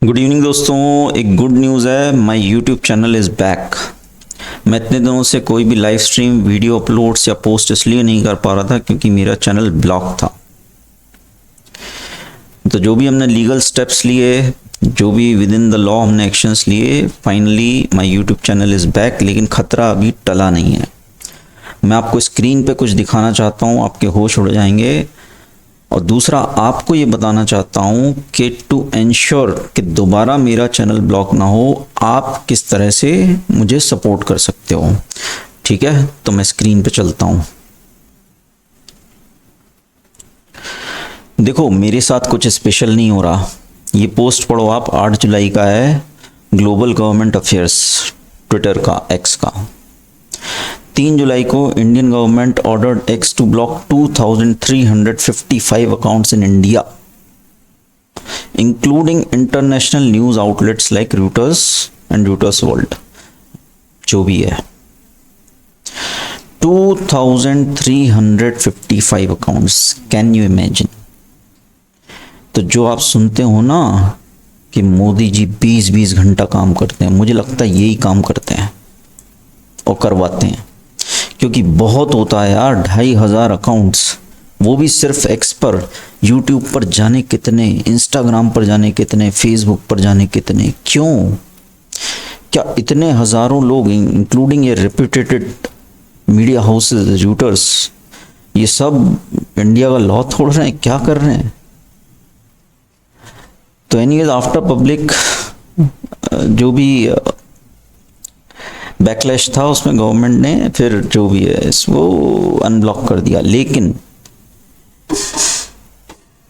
Good evening दोस्तों, एक good news है। My YouTube channel is back. मैं इतने दिनों से कोई भी लाइव स्ट्रीम वीडियो अपलोड्स या पोस्ट इसलिए नहीं कर पा रहा था क्योंकि मेरा चैनल ब्लॉक था। तो जो भी हमने लीगल स्टेप्स लिए, जो भी विद इन द लॉ हमने एक्शंस लिए, finally my YouTube channel is back. लेकिन ख़तरा अभी टला नहीं है। मैं आपको स्क्रीन पे कुछ दिखाना चाहता हूँ, आपके होश उड़ जाएंगे। और दूसरा आपको ये बताना चाहता हूँ कि टू एंश्योर कि दोबारा मेरा चैनल ब्लॉक ना हो, आप किस तरह से मुझे सपोर्ट कर सकते हो। ठीक है, तो मैं स्क्रीन पे चलता हूँ। देखो, मेरे साथ कुछ स्पेशल नहीं हो रहा। ये पोस्ट पढ़ो आप, 8 जुलाई का है, ग्लोबल गवर्नमेंट अफेयर्स, ट्विटर का, एक्स का। 3 जुलाई को Indian government ordered X to block 2355 accounts in India, including international news outlets like Reuters and Reuters world, जो भी है। 2355 अकाउंट्स, कैन यू इमेजिन। तो जो आप सुनते हो ना कि मोदी जी 20-20 घंटा काम करते हैं, मुझे लगता है यही काम करते हैं और करवाते हैं, क्योंकि बहुत होता है यार। 2500 अकाउंट्स, वो भी सिर्फ एक्स पर। यूट्यूब पर जाने कितने, इंस्टाग्राम पर जाने कितने, फेसबुक पर जाने कितने। क्यों? क्या इतने हज़ारों लोग, इंक्लूडिंग ये रेप्यूटेड मीडिया हाउसेस, रूटर्स, ये सब इंडिया का लॉ तोड़ रहे हैं? क्या कर रहे हैं? तो एनीवेज, आफ्टर पब्लिक जो भी बैकलैश था, उसमें गवर्नमेंट ने फिर जो भी है इसको अनब्लॉक कर दिया। लेकिन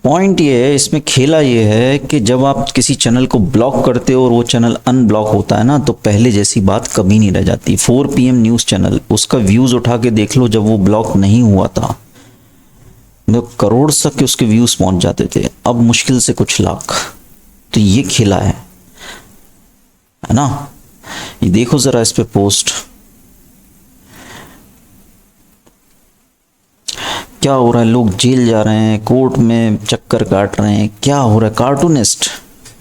पॉइंट ये है, इसमें खेला ये है कि जब आप किसी चैनल को ब्लॉक करते हो और वो चैनल अनब्लॉक होता है ना, तो पहले जैसी बात कभी नहीं रह जाती। 4 PM न्यूज़ चैनल, उसका व्यूज़ उठा के देख लो, जब वो ब्लॉक नहीं हुआ था तो करोड़ तक के उसके व्यूज़ पहुंच जाते थे, अब मुश्किल से कुछ लाख। तो ये खेला है ना। ये देखो जरा इस पे पोस्ट, क्या हो रहा है। लोग जेल जा रहे हैं, कोर्ट में चक्कर काट रहे हैं, क्या हो रहा है। कार्टूनिस्ट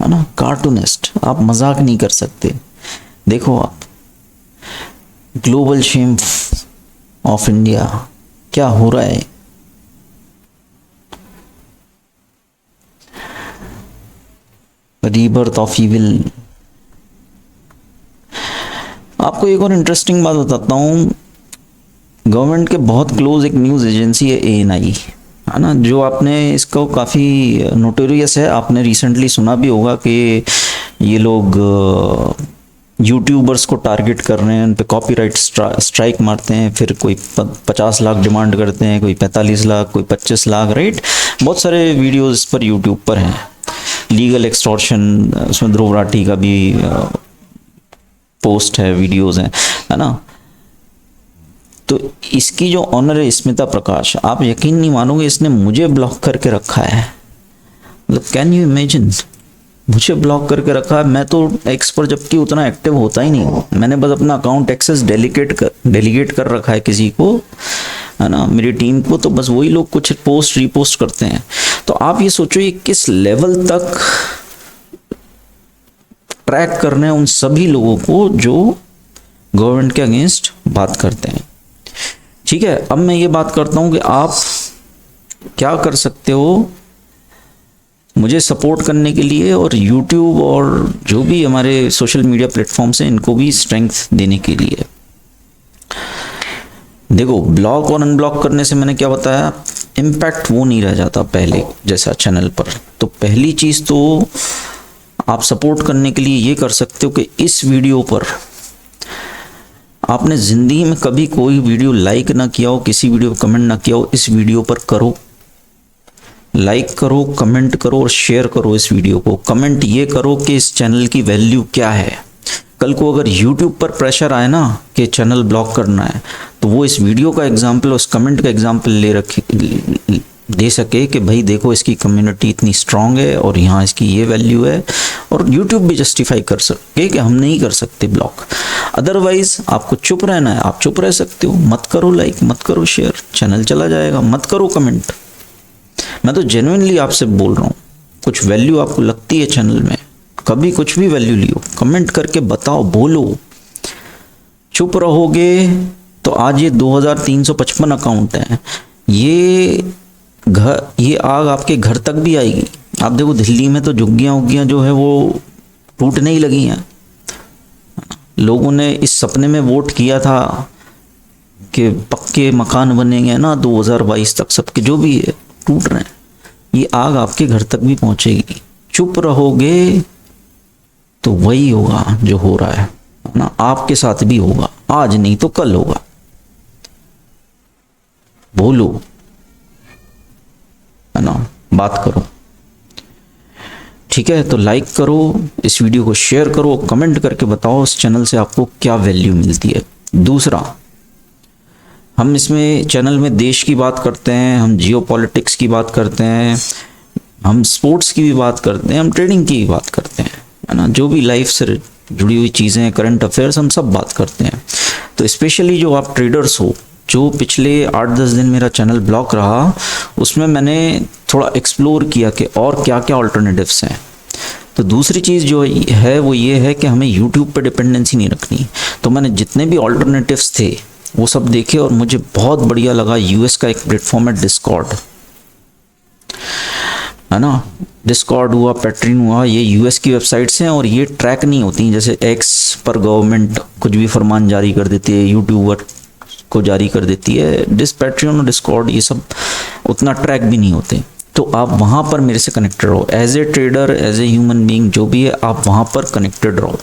है ना, कार्टूनिस्ट। आप मजाक नहीं कर सकते। देखो आप, ग्लोबल शेम ऑफ इंडिया, क्या हो रहा है। Rebirth of evil. आपको एक और इंटरेस्टिंग बात बताता हूँ। गवर्नमेंट के बहुत क्लोज एक न्यूज़ एजेंसी है ANI, है ना, जो आपने इसको काफ़ी नोटोरियस है। आपने रिसेंटली सुना भी होगा कि ये लोग यूट्यूबर्स को टारगेट कर रहे हैं, उन पे कॉपीराइट स्ट्राइक मारते हैं, फिर कोई 50 लाख डिमांड करते हैं, कोई 45 लाख, कोई 25 लाख, राइट। बहुत सारे वीडियोज़ इस पर यूट्यूब पर हैं। लीगल एक्सटॉर्शन, उसमें ध्रुव राठी का भी पोस्ट है, वीडियोज़ हैं, है ना। तो इसकी जो ऑनर है स्मिता प्रकाश, आप यकीन नहीं मानोगे, इसने मुझे ब्लॉक करके रखा है। मतलब कैन यू इमेजिन, मुझे ब्लॉक करके रखा है। मैं तो एक्स पर जबकि उतना एक्टिव होता ही नहीं हूँ। मैंने बस अपना अकाउंट एक्सेस डेलीगेट कर रखा है किसी को, है ना, मेरी टीम को। तो बस वही लोग कुछ पोस्ट रीपोस्ट करते हैं। तो आप ये सोचो ये किस लेवल तक ट्रैक करने उन सभी लोगों को जो गवर्नमेंट के अगेंस्ट बात करते हैं। ठीक है, अब मैं ये बात करता हूं कि आप क्या कर सकते हो मुझे सपोर्ट करने के लिए, और YouTube और जो भी हमारे सोशल मीडिया प्लेटफॉर्म्स हैं, इनको भी स्ट्रेंथ देने के लिए। देखो, ब्लॉक और अनब्लॉक करने से मैंने क्या बताया, इम्पैक्ट वो नहीं रह जाता पहले जैसा चैनल पर। तो पहली चीज़ तो आप सपोर्ट करने के लिए ये कर सकते हो कि इस वीडियो पर आपने ज़िंदगी में कभी कोई वीडियो लाइक ना किया हो, किसी वीडियो पर कमेंट ना किया हो, इस वीडियो पर करो। लाइक करो, कमेंट करो और शेयर करो इस वीडियो को। कमेंट ये करो कि इस चैनल की वैल्यू क्या है। कल को अगर YouTube पर प्रेशर आए ना कि चैनल ब्लॉक करना है, तो वो इस वीडियो का एग्जाम्पल, उस कमेंट का एग्जाम्पल दे सके कि भाई देखो, इसकी कम्युनिटी इतनी स्ट्रांग है और यहाँ इसकी ये वैल्यू है, और YouTube भी जस्टिफाई कर सके कि हम नहीं कर सकते ब्लॉक। अदरवाइज आपको चुप रहना है, आप चुप रह सकते हो। मत करो लाइक, मत करो शेयर, चैनल चला जाएगा। मत करो कमेंट। मैं तो जेन्युइनली आपसे बोल रहा हूँ, कुछ वैल्यू आपको लगती है चैनल में, करो। कभी कुछ भी वैल्यू लियो, कमेंट करके बताओ, बोलो। चुप रहोगे तो आज ये 2355 अकाउंट है, ये आग आपके घर तक भी आएगी। आप देखो दिल्ली में तो झुग्गियाँ उग्गियाँ जो है वो टूटने ही लगी हैं। लोगों ने इस सपने में वोट किया था कि पक्के मकान बनेंगे ना 2022 तक, सबके जो भी है टूट रहे हैं। ये आग आपके घर तक भी पहुंचेगी। चुप रहोगे तो वही होगा जो हो रहा है ना, आपके साथ भी होगा, आज नहीं तो कल होगा। बोलो, है ना, बात करो। ठीक है, तो लाइक करो, इस वीडियो को शेयर करो, कमेंट करके बताओ इस चैनल से आपको क्या वैल्यू मिलती है। दूसरा, हम इसमें चैनल में देश की बात करते हैं, हम जियो पॉलिटिक्स की बात करते हैं, हम स्पोर्ट्स की भी बात करते हैं, हम ट्रेडिंग की भी बात करते हैं, है ना, जो भी लाइफ से जुड़ी हुई चीज़ें, करंट अफेयर्स, हम सब बात करते हैं। तो स्पेशली जो आप ट्रेडर्स हो, जो पिछले 8-10 दिन मेरा चैनल ब्लॉक रहा, उसमें मैंने थोड़ा एक्सप्लोर किया कि और क्या क्या ऑल्टरनेटिव्स हैं। तो दूसरी चीज़ जो है वो ये है कि हमें यूट्यूब पे डिपेंडेंसी नहीं रखनी। तो मैंने जितने भी ऑल्टरनेटिव्स थे वो सब देखे और मुझे बहुत बढ़िया लगा। यूएस का एक प्लेटफॉर्म है डिस्कॉर्ड, है ना, डिस्कॉर्ड हुआ, पैट्रियन हुआ, ये यूएस की वेबसाइट्स हैं और ये ट्रैक नहीं होती जैसे एक्स पर गवर्नमेंट कुछ भी फरमान जारी कर देती है, यूट्यूबर को जारी कर देती है। पैट्रियन और डिस्कॉर्ड ये सब उतना ट्रैक भी नहीं होते। तो आप वहाँ पर मेरे से कनेक्टेड रहो, as a trader, as a human being, जो भी है आप वहाँ पर कनेक्टेड रहो,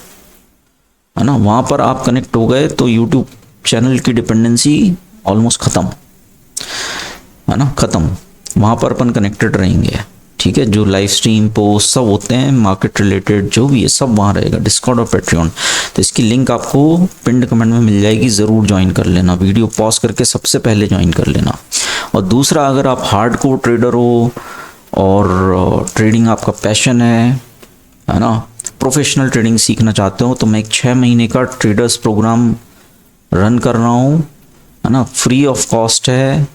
है ना। वहाँ पर आप कनेक्ट हो गए तो यूट्यूब चैनल की डिपेंडेंसी ऑलमोस्ट ख़त्म, है ना, ख़त्म। वहाँ पर अपन कनेक्टेड रहेंगे, ठीक है। जो लाइव स्ट्रीम पोस्ट सब होते हैं मार्केट रिलेटेड जो भी है सब वहाँ रहेगा, डिस्कॉर्ड और पैट्रियन। तो इसकी लिंक आपको पिन्ड कमेंट में मिल जाएगी, ज़रूर ज्वाइन कर लेना, वीडियो पॉज करके सबसे पहले ज्वाइन कर लेना। और दूसरा, अगर आप हार्डकोर ट्रेडर हो और ट्रेडिंग आपका पैशन है ना, प्रोफेशनल ट्रेडिंग सीखना चाहते हो, तो मैं एक 6 महीने का ट्रेडर्स प्रोग्राम रन कर रहा हूँ, है ना, फ्री ऑफ कॉस्ट है।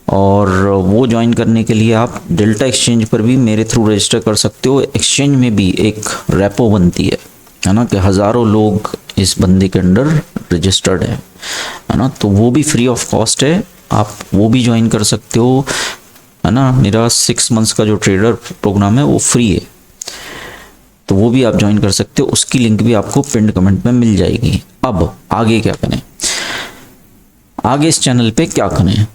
और वो ज्वाइन करने के लिए आप डेल्टा एक्सचेंज पर भी मेरे थ्रू रजिस्टर कर सकते हो। एक्सचेंज में भी एक रेपो बनती है ना, कि हज़ारों लोग इस बंदे के अंडर रजिस्टर्ड है ना, तो वो भी फ्री ऑफ कॉस्ट है, आप वो भी ज्वाइन कर सकते हो, है ना। मेरा 6 मंथ्स का जो ट्रेडर प्रोग्राम है वो फ्री है, तो वो भी आप ज्वाइन कर सकते हो। उसकी लिंक भी आपको पिन्ड कमेंट में मिल जाएगी। अब आगे क्या करें, आगे इस चैनल पे क्या करें,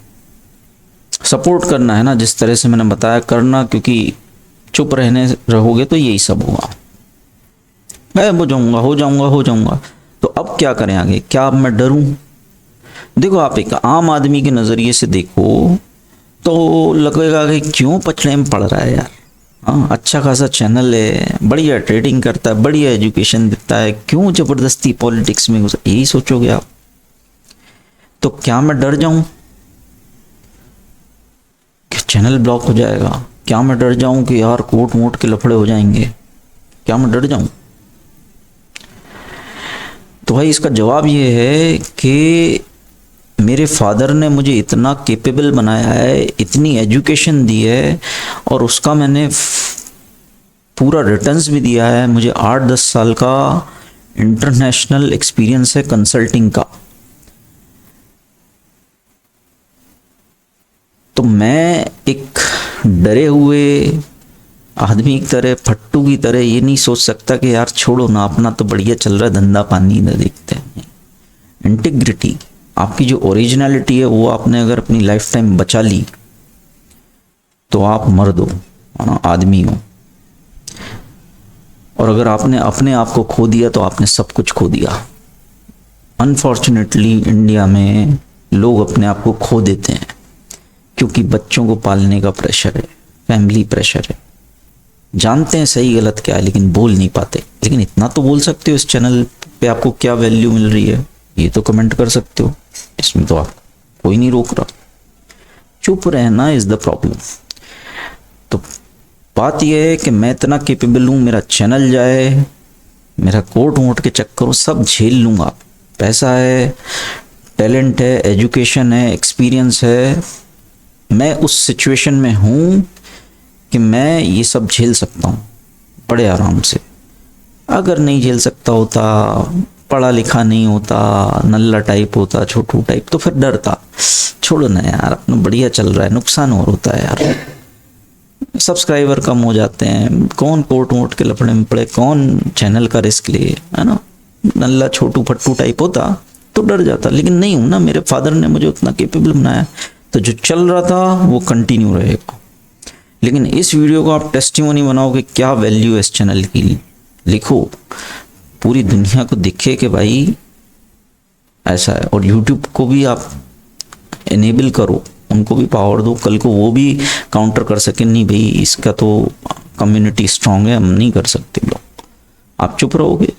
सपोर्ट करना है ना, जिस तरह से मैंने बताया करना, क्योंकि चुप रहोगे तो यही सब होगा, मैं हो जाऊंगा। तो अब क्या करें आगे, क्या अब मैं डरूं? देखो, आप एक आम आदमी के नज़रिए से देखो तो लगेगा कि क्यों पचड़े में पड़ रहा है यार, हाँ, अच्छा खासा चैनल है, बढ़िया ट्रेडिंग करता है, बढ़िया एजुकेशन देता है, क्यों ज़बरदस्ती पॉलिटिक्स में घुसा, यही सोचोगे आप। तो क्या मैं डर जाऊं कि चैनल ब्लॉक हो जाएगा? क्या मैं डर जाऊं कि यार कोर्ट वोट के लफड़े हो जाएंगे? क्या मैं डर जाऊं? तो भाई इसका जवाब ये है कि मेरे फादर ने मुझे इतना कैपेबल बनाया है, इतनी एजुकेशन दी है, और उसका मैंने पूरा रिटर्न्स भी दिया है। मुझे 8-10 साल का इंटरनेशनल एक्सपीरियंस है कंसल्टिंग का। तो मैं एक डरे हुए आदमी की तरह, फट्टू की तरह ये नहीं सोच सकता कि यार छोड़ो ना, अपना तो बढ़िया चल रहा है, धंधा पानी इधर देखते हैं। इंटीग्रिटी, आपकी जो ओरिजिनलिटी है वो आपने अगर अपनी लाइफ टाइम बचा ली तो आप मर्द हो, आदमी हो। और अगर आपने अपने आप को खो दिया तो आपने सब कुछ खो दिया। अनफॉर्चुनेटली इंडिया में लोग अपने आप को खो देते हैं क्योंकि बच्चों को पालने का प्रेशर है, फैमिली प्रेशर है, जानते हैं सही गलत क्या है लेकिन बोल नहीं पाते। लेकिन इतना तो बोल सकते हो इस चैनल पे आपको क्या वैल्यू मिल रही है, ये तो कमेंट कर सकते हो, इसमें तो आप कोई नहीं रोक रहा। चुप रहना इज द प्रॉब्लम। तो बात यह है कि मैं इतना कैपेबल हूँ, मेरा चैनल जाए, मेरा कोर्ट वोट के चक्करों सब झेल लूँगा। पैसा है, टैलेंट है, एजुकेशन है, एक्सपीरियंस है, मैं उस सिचुएशन में हूँ कि मैं ये सब झेल सकता हूँ बड़े आराम से। अगर नहीं झेल सकता होता, पढ़ा लिखा नहीं होता, नल्ला टाइप होता, छोटू टाइप, तो फिर डर था। छोड़ो ना यार, अपना बढ़िया चल रहा है, नुकसान और होता है यार, सब्सक्राइबर कम हो जाते हैं, कौन कोर्ट वोट के लफड़े में पड़े, कौन चैनल का रिस्क ले, है ना। नल्ला छोटू फट्टू टाइप होता तो डर जाता, लेकिन नहीं हूं ना, मेरे फादर ने मुझे उतना केपेबल बनाया, तो जो चल रहा था वो कंटिन्यू रहेगा। लेकिन इस वीडियो को आप टेस्टिमोनी बनाओ कि क्या वैल्यू है इस चैनल की, लिखो, पूरी दुनिया को दिखे कि भाई ऐसा है। और यूट्यूब को भी आप इनेबल करो, उनको भी पावर दो, कल को वो भी काउंटर कर सके, नहीं भाई इसका तो कम्युनिटी स्ट्रांग है, हम नहीं कर सकते ब्लॉक। आप चुप रहोगे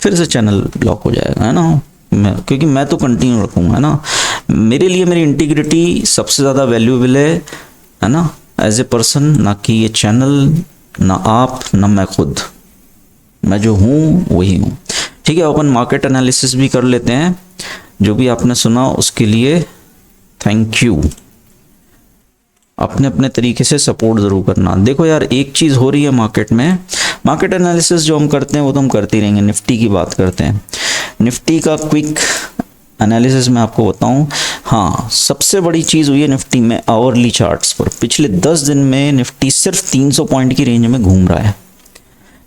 फिर से चैनल ब्लॉक हो जाएगा, है ना। क्योंकि मैं तो कंटिन्यू रखूँगा, है ना। मेरे लिए मेरी इंटीग्रिटी सबसे ज़्यादा वैल्यूएबल है ना, एज ए पर्सन, ना कि ये चैनल, ना आप, ना मैं खुद। मैं जो हूँ वही हूँ। ठीक है, अपन मार्केट एनालिसिस भी कर लेते हैं। जो भी आपने सुना उसके लिए थैंक यू। अपने अपने तरीके से सपोर्ट ज़रूर करना। देखो यार, एक चीज़ हो रही है मार्केट में, मार्केट एनालिसिस जो हम करते हैं वो तो हम करते ही रहेंगे। निफ्टी की बात करते हैं, निफ्टी का क्विक एनालिसिस मैं आपको बताऊं। हाँ, सबसे बड़ी चीज़ हुई है निफ्टी में आवरली चार्ट्स पर। पिछले 10 दिन में निफ्टी सिर्फ 300 पॉइंट की रेंज में घूम रहा है,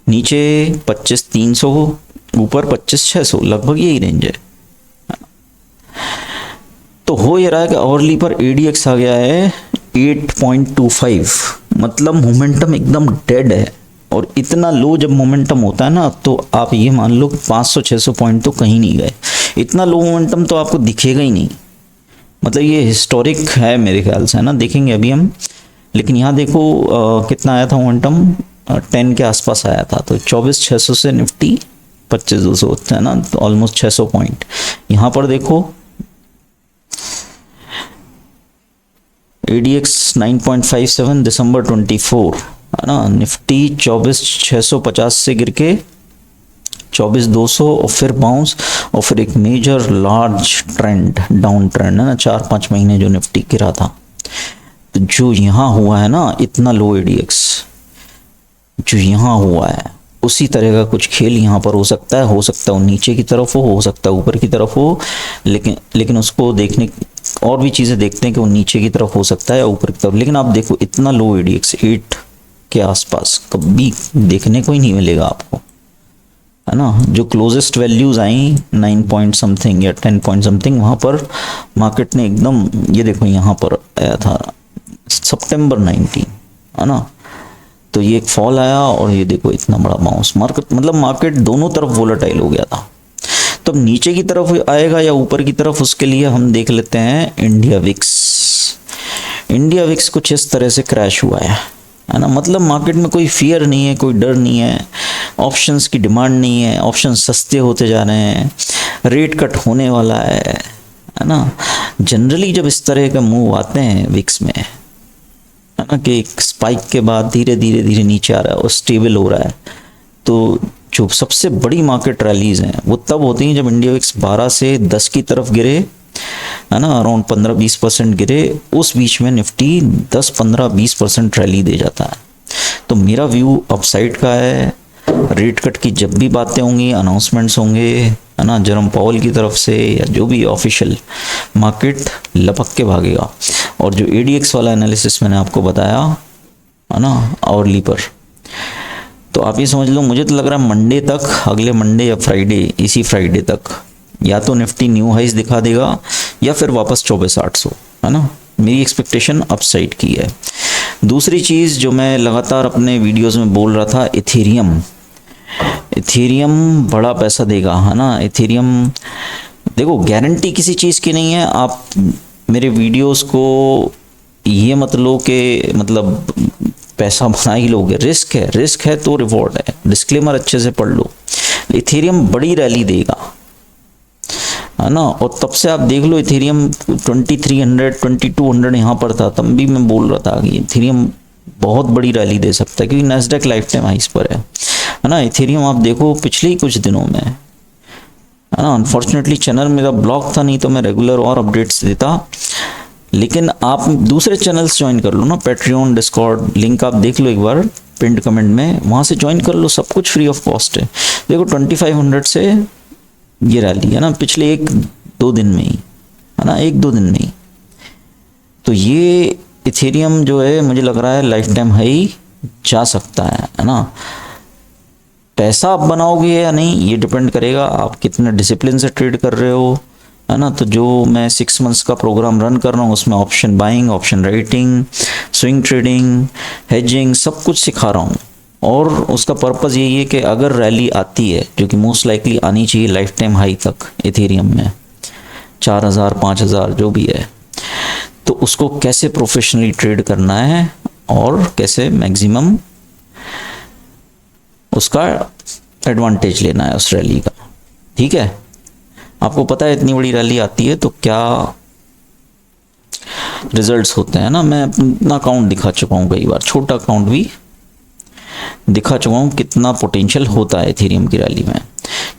नीचे 25,300, ऊपर 25,600, लगभग यही रेंज है। तो हो ये रहा है कि आवरली पर एडीएक्स आ गया है 8.25, मतलब मोमेंटम एकदम डेड है। और इतना लो जब मोमेंटम होता है ना, तो आप ये मान लो 500-600 पॉइंट तो कहीं नहीं गए। इतना लो मोमेंटम तो आपको दिखेगा ही नहीं, मतलब ये हिस्टोरिक है मेरे ख्याल से, है ना। देखेंगे अभी हम, लेकिन यहाँ देखो कितना आया था मोमेंटम, 10 के आसपास आया था। तो 24,600 से निफ्टी 25,200, है ना, तो ऑलमोस्ट 600 पॉइंट। यहाँ पर देखो ADX 9.57 दिसंबर 24, है ना। निफ्टी 24,650 से गिर के 24,200 और फिर बाउंस, और फिर एक major large trend, down trend, है ना, 4-5 महीने जो निफ्टी गिरा था। तो जो यहाँ हुआ है ना, इतना लो ADX जो यहाँ हुआ है, उसी तरह का कुछ खेल यहाँ पर हो सकता है। वो नीचे की तरफ हो सकता है ऊपर की तरफ हो, लेकिन उसको देखने और भी चीज़ें देखते हैं कि वो नीचे की तरफ हो सकता है या ऊपर की तरफ। लेकिन आप देखो इतना लो ADX 8 के आसपास कभी देखने को ही नहीं मिलेगा आपको, है ना। जो क्लोजेस्ट वैल्यूज आई 9 पॉइंट समथिंग या 10 पॉइंट समथिंग, वहाँ पर मार्केट ने एकदम, ये देखो यहाँ पर आया था सितंबर 19, है ना। तो ये एक फॉल आया और ये देखो इतना बड़ा बाउंस। मार्केट दोनों तरफ वोलेटाइल हो गया था। तो अब नीचे की तरफ आएगा या ऊपर की तरफ, उसके लिए हम देख लेते हैं इंडिया विक्स। इंडिया विक्स कुछ इस तरह से क्रैश हुआ है ना। मतलब मार्केट में कोई फियर नहीं है, कोई डर नहीं है, ऑप्शंस की डिमांड नहीं है, ऑप्शन सस्ते होते जा रहे हैं, रेट कट होने वाला है ना। जनरली जब इस तरह का मूव आते हैं विक्स में, है ना, कि एक स्पाइक के बाद धीरे धीरे नीचे आ रहा है और स्टेबल हो रहा है, तो जो सबसे बड़ी मार्केट रैलीज हैं वो तब होती हैं जब इंडिया विक्स 12 से 10 की तरफ गिरे, है ना, अराउंड 15-20% गिरे। उस बीच में निफ्टी 10-15-20% रैली दे जाता है। तो मेरा व्यू अपसाइड का है। रेट कट की जब भी बातें होंगी, अनाउंसमेंट्स होंगे, है ना, जेरोम पावेल की तरफ से या जो भी ऑफिशियल, मार्केट लपक के भागेगा। और जो ADX वाला एनालिसिस मैंने आपको बताया, है ना, आवरली पर, तो आप ये समझ लो, मुझे तो लग रहा है मंडे तक, अगले मंडे या फ्राइडे, इसी फ्राइडे तक या तो निफ्टी न्यू हाइज दिखा देगा या फिर वापस 24,800, है ना। मेरी एक्सपेक्टेशन अपसाइड की है। दूसरी चीज़ जो मैं लगातार अपने वीडियोस में बोल रहा था, इथेरियम बड़ा पैसा देगा, है ना। इथेरियम देखो, गारंटी किसी चीज़ की नहीं है। आप मेरे वीडियोस को ये मत लो कि मतलब पैसा बना ही लोगे, रिस्क है तो रिवॉर्ड है। डिस्क्लेमर अच्छे से पढ़ लो। इथेरियम बड़ी रैली देगा, है ना। और तब से आप देख लो, इथेरियम 2300 2200 यहाँ पर था, तब भी मैं बोल रहा था कि इथेरियम बहुत बड़ी रैली दे सकता है, क्योंकि नैस्डैक लाइफ टाइम हाइस पर है ना। इथेरियम आप देखो पिछले ही कुछ दिनों में, है ना। अनफॉर्चुनेटली चैनल मेरा ब्लॉक था, नहीं तो मैं रेगुलर और अपडेट्स देता। लेकिन आप दूसरे चैनल्स ज्वाइन कर लो ना, पैट्रियन, डिस्कॉर्ड, लिंक आप देख लो एक बार पिंड कमेंट में, वहाँ से ज्वाइन कर लो, सब कुछ फ्री ऑफ कॉस्ट है। देखो 2500 से ये रैली है ना पिछले 1-2 दिन में ही, है ना, 1-2 दिन में ही। तो ये इथेरियम जो है मुझे लग रहा है लाइफ टाइम हाई जा सकता है ना। पैसा आप बनाओगे या नहीं ये डिपेंड करेगा आप कितने डिसिप्लिन से ट्रेड कर रहे हो, है ना। तो जो मैं 6 मंथ्स का प्रोग्राम रन कर रहा हूँ उसमें option buying, option writing, swing trading, hedging सब कुछ सिखा रहा हूँ। और उसका पर्पज़ यही है कि अगर रैली आती है, जो कि मोस्ट लाइकली आनी चाहिए लाइफ टाइम हाई तक इथेरियम में 4000 5000 जो भी है, तो उसको कैसे प्रोफेशनली ट्रेड करना है और कैसे मैक्सिमम उसका एडवांटेज लेना है उस रैली का। ठीक है, आपको पता है इतनी बड़ी रैली आती है तो क्या रिजल्ट्स होते हैं ना। मैं अपना अकाउंट दिखा चुका हूँ कई बार, छोटा अकाउंट भी दिखा चुका हूँ कितना पोटेंशियल होता है इथेरियम की रैली में।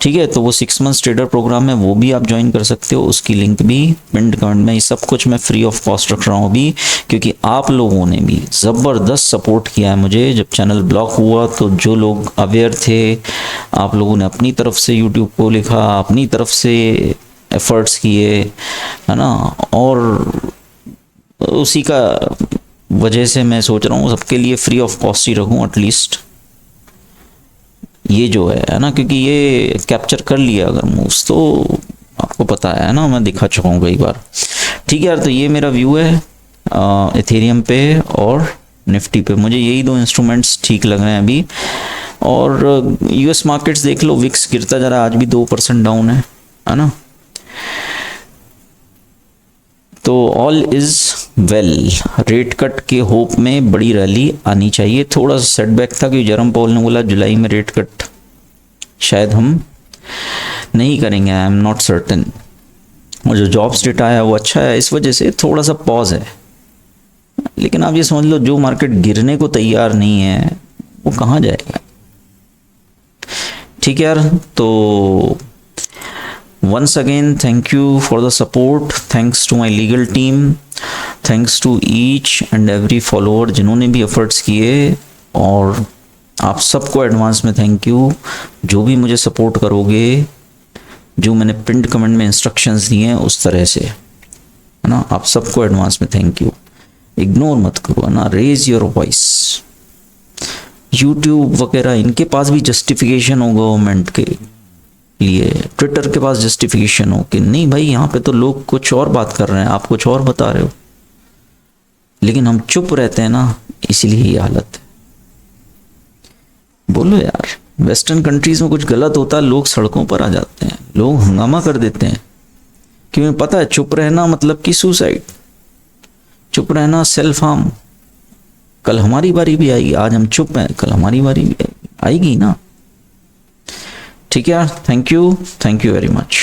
ठीक है, तो वो 6 मंथ्स ट्रेडर प्रोग्राम है, वो भी आप ज्वाइन कर सकते हो, उसकी लिंक भी पिंड कमेंट में। ये सब कुछ मैं फ्री ऑफ कॉस्ट रख रहा हूँ अभी, क्योंकि आप लोगों ने भी ज़बरदस्त सपोर्ट किया है मुझे। जब चैनल ब्लॉक हुआ तो जो लोग अवेयर थे, आप लोगों ने अपनी तरफ से यूट्यूब को लिखा, अपनी तरफ से एफर्ट्स किए, है ना। और उसी का वजह से मैं सोच रहा हूँ सबके लिए फ्री ऑफ कॉस्ट ही रखूँ एटलीस्ट, ये जो है ना, क्योंकि ये कैप्चर कर लिया अगर मूव्स तो आपको पता है ना, मैं दिखा चुका हूँ कई बार। ठीक है यार, तो ये मेरा व्यू है इथेरियम पे और निफ्टी पे। मुझे यही 2 इंस्ट्रूमेंट्स ठीक लग रहे हैं अभी। और यूएस मार्केट्स देख लो, विक्स गिरता जा रहा है, आज भी 2% डाउन है ना। तो all is well, rate cut के होप में बड़ी रैली आनी चाहिए। थोड़ा सा सेटबैक था कि जेरोम पॉल ने बोला जुलाई में रेट कट शायद हम नहीं करेंगे, आई एम नॉट सर्टेन। और जो जॉब्स डेटा आया वो अच्छा है, इस वजह से थोड़ा सा पॉज है। लेकिन आप ये समझ लो जो मार्केट गिरने को तैयार नहीं है वो कहाँ जाएगा। ठीक है यार, तो once again thank you for the support, thanks to my legal team, thanks to each and every follower जिन्होंने भी एफर्ट्स किए, और आप सबको एडवांस में थैंक यू जो भी मुझे सपोर्ट करोगे, जो मैंने पिंड कमेंट में इंस्ट्रक्शंस दिए हैं उस तरह से, है ना। आप सबको एडवांस में थैंक यू। इग्नोर मत करो, है ना, रेज योर वॉइस। यूट्यूब वगैरह इनके पास भी जस्टिफिकेशन हो गवर्नमेंट के लिए, ट्विटर के पास जस्टिफिकेशन हो कि नहीं भाई यहाँ पे तो लोग कुछ और बात कर रहे हैं, आप कुछ और बता रहे हो, लेकिन हम चुप रहते हैं ना, इसीलिए ये हालत है। बोलो यार, वेस्टर्न कंट्रीज में कुछ गलत होता है लोग सड़कों पर आ जाते हैं, लोग हंगामा कर देते हैं, क्योंकि पता है चुप रहना मतलब कि सुसाइड, चुप रहना सेल्फ हार्म। कल हमारी बारी भी आएगी, आज हम चुप हैं, कल हमारी बारी भी आएगी ना। ठीक है यार, थैंक यू वेरी मच।